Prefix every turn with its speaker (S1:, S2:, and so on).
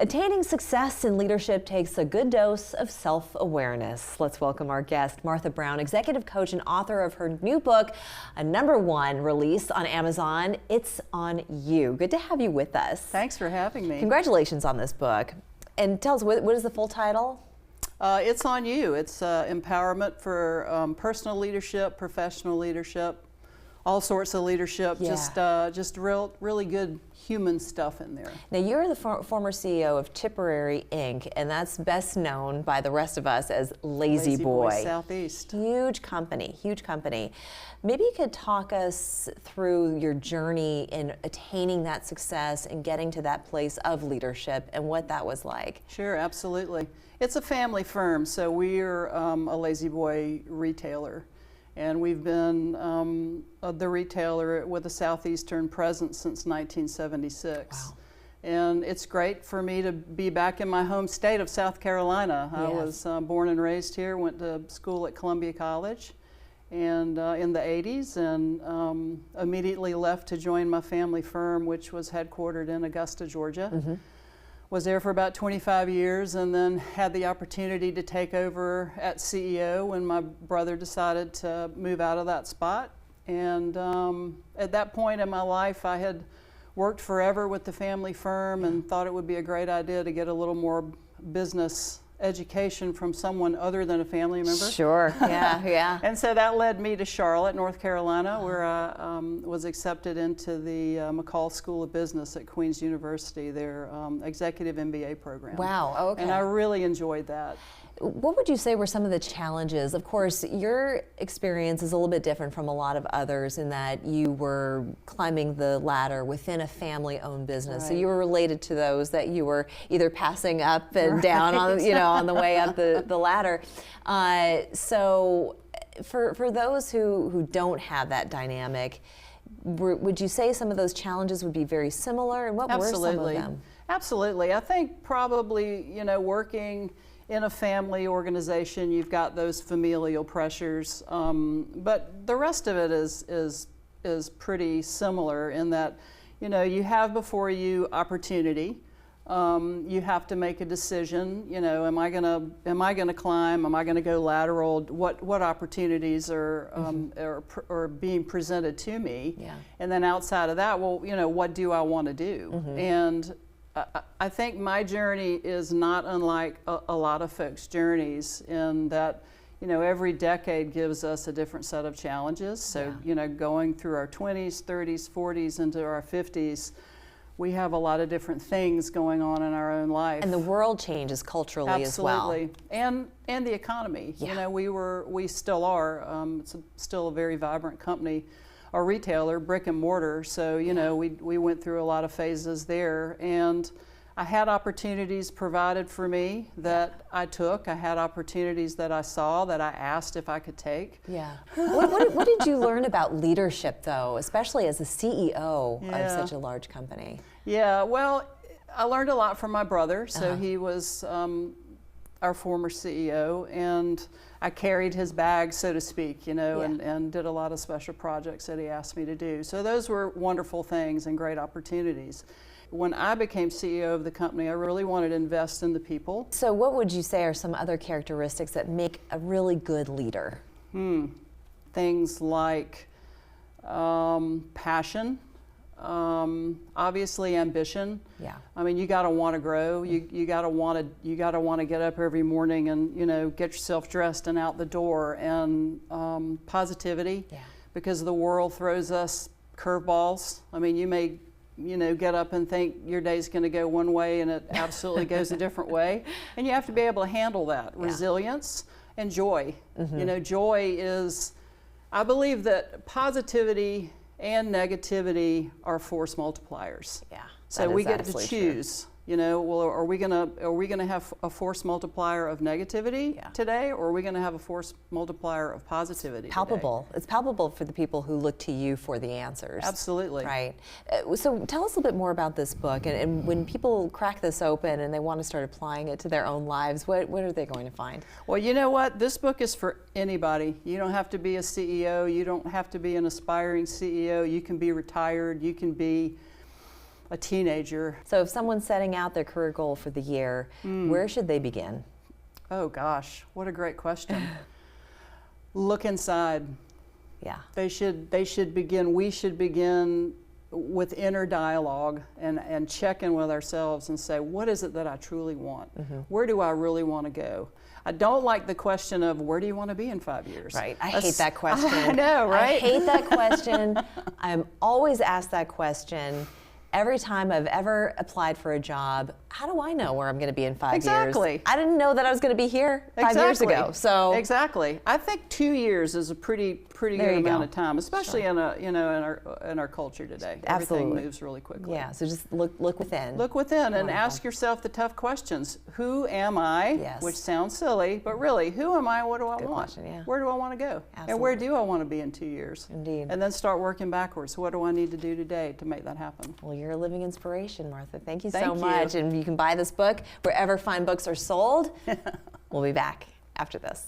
S1: Attaining success in leadership takes a good dose of self-awareness. Let's welcome our guest, Martha Brown, executive coach and author of her new book, a #1 release on Amazon, It's on You. Good to have you with us.
S2: Thanks for having me.
S1: Congratulations on this book. And tell us, what is the full title?
S2: It's on you. It's empowerment for personal leadership, professional leadership, all sorts of leadership.
S1: Yeah.
S2: Just really good human stuff in there.
S1: Now, you're the former CEO of Tipperary Inc., and that's best known by the rest of us as Lazy Boy.
S2: Southeast.
S1: Huge company, huge company. Maybe you could talk us through your journey in attaining that success and getting to that place of leadership and what that was like.
S2: Sure, absolutely. It's a family firm, so we're a Lazy Boy retailer. And we've been the retailer with a Southeastern presence since 1976.
S1: Wow.
S2: And it's great for me to be back in my home state of South Carolina.
S1: Yes.
S2: I was born and raised here, went to school at Columbia College and in the 80s, and immediately left to join my family firm, which was headquartered in Augusta, Georgia.
S1: Mm-hmm.
S2: Was there for about 25 years, and then had the opportunity to take over at CEO when my brother decided to move out of that spot. And at that point in my life, I had worked forever with the family firm and thought it would be a great idea to get a little more business education from someone other than a family member.
S1: Sure, yeah, yeah.
S2: And so that led me to Charlotte, North Carolina, where I was accepted into the McCall School of Business at Queen's University, their executive MBA program.
S1: Wow, okay.
S2: And I really enjoyed that.
S1: What would you say were some of the challenges? Of course, your experience is a little bit different from a lot of others in that you were climbing the ladder within a family-owned business.
S2: Right.
S1: So you were related to those that you were either passing up and down on, on the way up the ladder. So for those who don't have that dynamic, would you say some of those challenges would be very similar? And what were some of them?
S2: Absolutely. I think probably, working in a family organization, you've got those familial pressures, but the rest of it is pretty similar in that, you have before you opportunity. You have to make a decision. Am I gonna climb? Am I gonna go lateral? What opportunities are being presented to me?
S1: Yeah.
S2: And then outside of that, well, what do I want to do?
S1: Mm-hmm.
S2: And I think my journey is not unlike a lot of folks' journeys in that, every decade gives us a different set of challenges. So, going through our 20s, 30s, 40s, into our 50s, we have a lot of different things going on in our own life.
S1: And the world changes culturally as well.
S2: Absolutely. And the economy.
S1: Yeah.
S2: We still are. It's still a very vibrant company. A retailer, brick and mortar, so we went through a lot of phases there, and I had opportunities provided for me that I took. I had opportunities that I saw that I asked if I could take.
S1: Yeah. What did you learn about leadership, though, especially as a CEO of such a large company?
S2: Yeah, well, I learned a lot from my brother. So he was our former CEO, and I carried his bag, so to speak, and did a lot of special projects that he asked me to do. So those were wonderful things and great opportunities. When I became CEO of the company, I really wanted to invest in the people.
S1: So what would you say are some other characteristics that make a really good leader?
S2: Things like passion. Obviously ambition.
S1: Yeah.
S2: I mean, you got to want to grow. You got to want to get up every morning and get yourself dressed and out the door. And positivity. Yeah. Because the world throws us curveballs. I mean, you may get up and think your day's going to go one way and it absolutely goes a different way. And you have to be able to handle that. Yeah. Resilience and joy. Mm-hmm. Joy is, I believe that positivity and negativity are force multipliers.
S1: Yeah.
S2: So we get to choose. Well, are we gonna have a force multiplier of negativity today, or are we gonna have a force multiplier of positivity?
S1: Palpable.
S2: Today?
S1: It's palpable for the people who look to you for the answers.
S2: Absolutely.
S1: Right. So tell us a little bit more about this book, and when people crack this open and they want to start applying it to their own lives, what are they going to find?
S2: Well, you know what? This book is for anybody. You don't have to be a CEO. You don't have to be an aspiring CEO. You can be retired. You can be a teenager.
S1: So if someone's setting out their career goal for the year, where should they begin?
S2: Oh gosh, what a great question. Look inside.
S1: Yeah.
S2: We should begin with inner dialogue and check in with ourselves and say, what is it that I truly want? Where do I really want to go? I don't like the question of where do you want to be in 5 years?
S1: Right. I hate that question.
S2: I know, right?
S1: I hate that question. I'm always asked that question. Every time I've ever applied for a job, how do I know where I'm going to be in 5 years?
S2: Exactly.
S1: I didn't know that I was going to be here 5 years ago. So
S2: exactly, I think 2 years is a pretty good amount of time, especially in our culture today.
S1: Absolutely.
S2: Everything moves really quickly.
S1: Yeah. So just look within.
S2: Look within and
S1: Wonderful.
S2: ask yourself the tough questions. Who am I?
S1: Yes.
S2: Which sounds silly, but really, who am I? What do I
S1: Good
S2: want?
S1: question, yeah.
S2: Where do I want to go? And where do I want to be in 2 years?
S1: Indeed.
S2: And then start working backwards. What do I need to do today to make that happen?
S1: Well, you're a living inspiration, Martha. Thank you so
S2: Thank you.
S1: much. And you can buy this book wherever fine books are sold. We'll be back after this.